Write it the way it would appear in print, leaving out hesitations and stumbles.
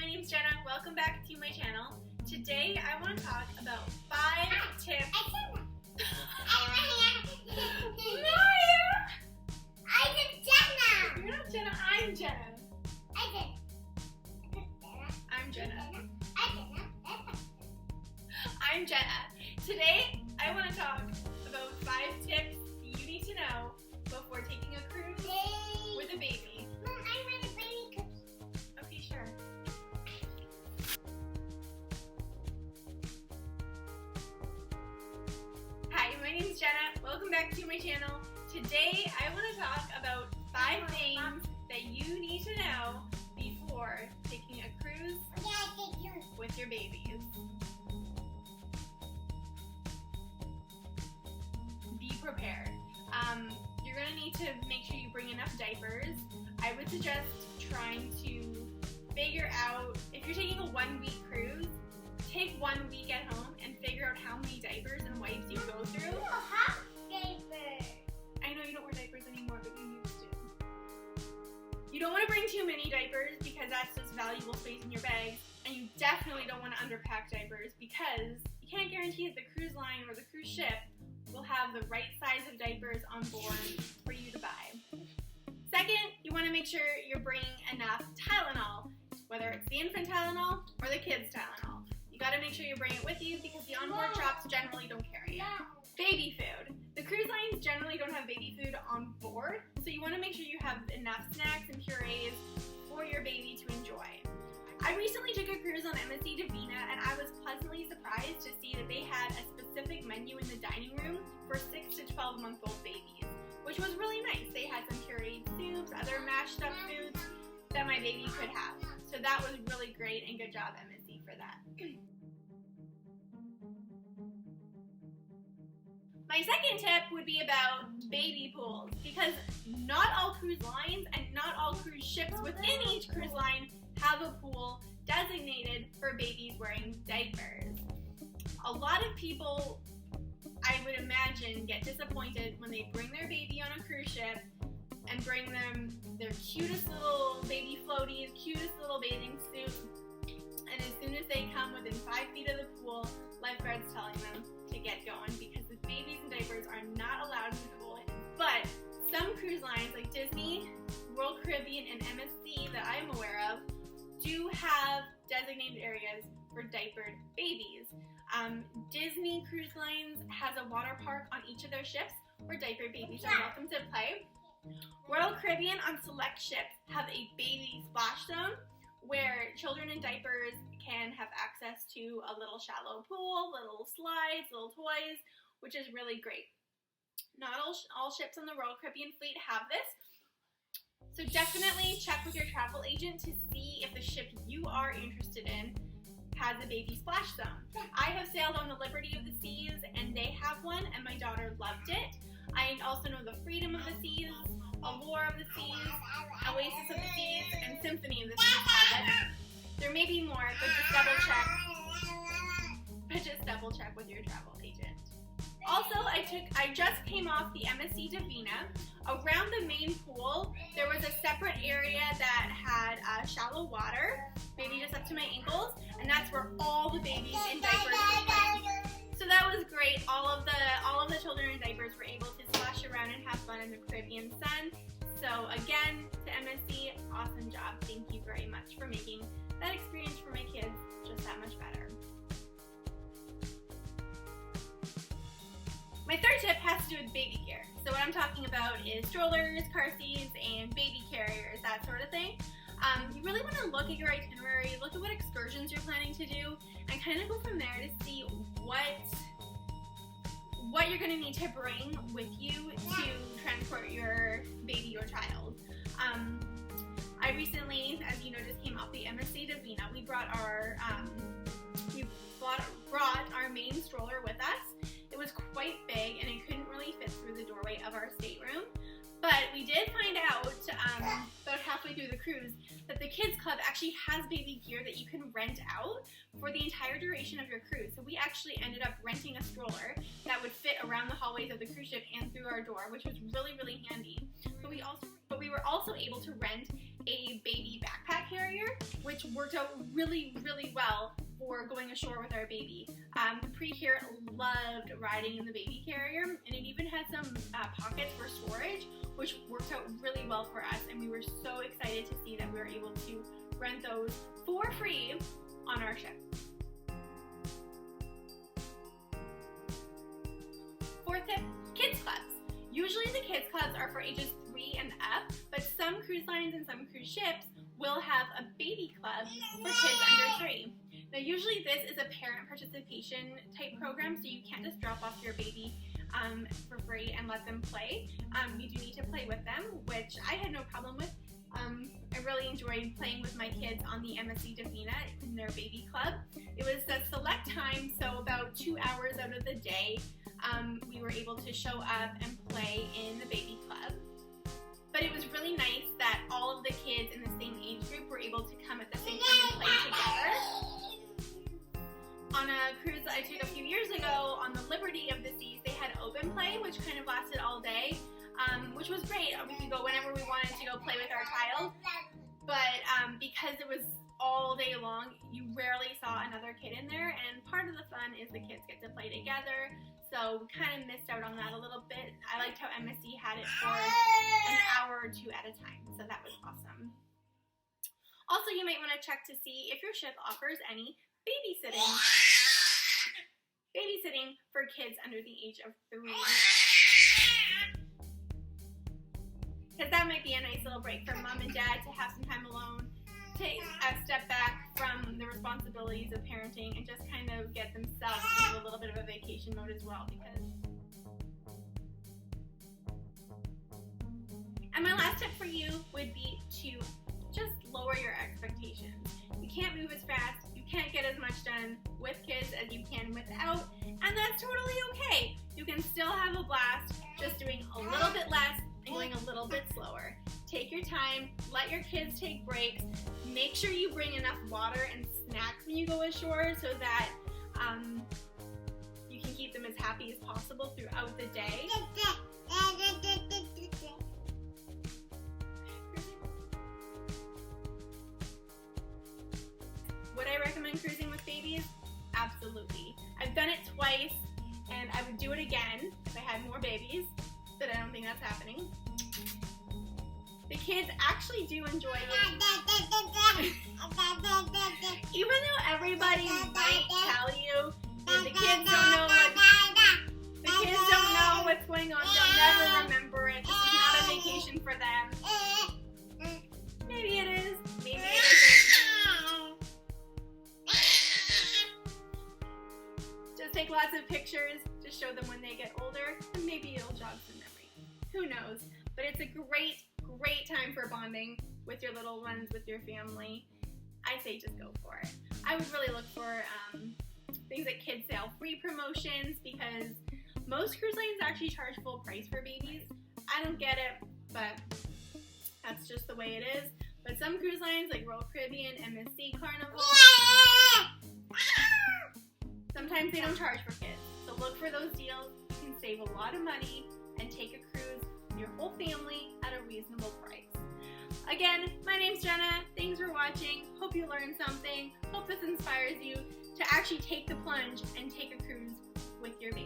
my name's Jenna. Welcome back to my channel. Today I want to talk about 5 tips. You're not Jenna, I'm Jenna. I'm Jenna. I'm Jenna. Today I want to talk about 5 tips you need to know before taking a cruise with a baby. Mom, I want a baby cookie. Okay, sure. Hi, my name's Jenna. Welcome back to my channel. Today I want to talk about 5 things that you need to know before taking a cruise with your babies. Be prepared. You're going to need to make sure you bring enough diapers. I would suggest trying to figure out, if you're taking a 1-week cruise, take 1 week at home and figure out how many diapers and wipes you go through. I know you don't wear diapers anymore, but you used to. You don't want to bring too many diapers because that's just valuable space in your bag, and you definitely don't want to underpack diapers because you can't guarantee that the cruise line or the cruise ship will have the right size of diapers on board for you to buy. Second, you want to make sure you're bringing enough Tylenol, whether it's the infant Tylenol or the kids Tylenol. You got to make sure you bring it with you because the onboard shops generally don't carry it. Baby food. The cruise lines generally don't have baby food on board, so you want to make sure you have enough snacks and purees for your baby to enjoy. I recently took a cruise on MSC Divina, and I was pleasantly surprised to see that they had a specific menu in the dining room for 6 to 12-month-old babies, which was really nice. They had some pureed soups, other mashed up foods that my baby could have. So that was really great, and good job MSC for that. My second tip would be about baby pools, because not all cruise lines and not all cruise ships within each cruise line have a pool designated for babies wearing diapers. A lot of people, I would imagine, get disappointed when they bring their baby on a cruise ship and bring them their cutest little baby floaties, cutest little bathing suit, and as soon as they come within 5 feet of the pool, lifeguards telling them to get going because the babies in diapers are not allowed in the pool. But some cruise lines like Disney, World Caribbean, and MSC that I'm aware of do have designated areas for diapered babies. Disney Cruise Lines has a water park on each of their ships where diapered babies are welcome to play. World Caribbean on select ships have a baby splash zone where children in diapers can have access to a little shallow pool, little slides, little toys, which is really great. Not all ships on the Royal Caribbean fleet have this, so definitely check with your travel agent to see if the ship you are interested in has a baby splash zone. I have sailed on the Liberty of the Seas, and they have one, and my daughter loved it. I also know the Freedom of the Seas, Allure of the Seas, Oasis of the Seas, and Symphony of the Seas have it. There may be more, but just double check with your travel agent. Also, I just came off the MSC Divina. Around the main pool, there was a separate area that had shallow water, maybe just up to my ankles, and that's where all the babies in diapers were playing. So that was great. All of the children in diapers were able to splash around and have fun in the Caribbean sun. So again, to MSC, awesome job. Thank you very much for making that experience for my kids just that much better. My third tip has to do with baby gear. So what I'm talking about is strollers, car seats, and baby carriers, that sort of thing. You really want to look at your itinerary, look at what excursions you're planning to do, and kind of go from there to see what you're going to need to bring with you to transport your baby or child. I recently, as you know, just came off the MSC Divina. We brought our main stroller with us. It was quite big and it couldn't really fit through the doorway of our stateroom. But we did find out about halfway through the cruise that the kids club actually has baby gear that you can rent out for the entire duration of your cruise. So we actually ended up renting a stroller that would fit around the hallways of the cruise ship and through our door, which was really, really handy. But we were also able to rent a baby backpack carrier, which worked out really, really well for going ashore with our baby. Capri here loved riding in the baby carrier, and it even had some pockets for storage, which worked out really well for us, and we were so excited to see that we were able to rent those for free on our ship. Fourth tip, kids clubs. Usually the kids clubs are for ages 3 and up, but some cruise lines and some cruise ships will have a baby club for kids under 3. Now usually this is a parent participation type program, so you can't just drop off your baby for free and let them play. You do need to play with them, which I had no problem with. I really enjoyed playing with my kids on the MSC Defina in their baby club. It was a select time, so about 2 hours out of the day, we were able to show up and play in the baby club. But it was really nice that all of the kids in the same age group were able to come at the same time and play together. On a cruise that I took a few years ago on the Liberty of the Seas, they had open play, which kind of lasted all day, which was great. We could go whenever we wanted to go play with our child, but because it was all day long, you rarely saw another kid in there, and part of the fun is the kids get to play together, so we kind of missed out on that a little bit. I liked how MSC had it for an hour or 2 at a time, so that was awesome. Also, you might want to check to see if your ship offers any babysitting for kids under the age of 3. Because that might be a nice little break for mom and dad to have some time alone, take a step back from the responsibilities of parenting and just kind of get themselves into a little bit of a vacation mode as well. And my last tip for you would be to just lower your expectations. You can't move as fast, you can't get as much done with kids as you can without, and that's totally okay. You can still have a blast just doing a little bit less and going a little bit slower. Take your time, let your kids take breaks, make sure you bring enough water and snacks when you go ashore so that you can keep them as happy as possible throughout the day. Would I recommend cruising with babies? Absolutely. I've done it twice, and I would do it again if I had more babies, but I don't think that's happening. The kids actually do enjoy it. Even though everybody might tell you that the kids don't know what's going on, they'll never remember it, this is not a vacation for them. Maybe it is, maybe it isn't. Just take lots of pictures to show them when they get older, and maybe it'll jog some memory. Who knows? But it's a great time for bonding with your little ones, with your family. I say just go for it. I would really look for things like kids sale free promotions, because most cruise lines actually charge full price for babies. I don't get it, but that's just the way it is. But some cruise lines like Royal Caribbean, MSC, Carnival, sometimes they don't charge for kids. So look for those deals. You can save a lot of money and take a cruise with your whole family at a reasonable price. Again, my name's Jenna. Thanks for watching. Hope you learned something. Hope this inspires you to actually take the plunge and take a cruise with your baby.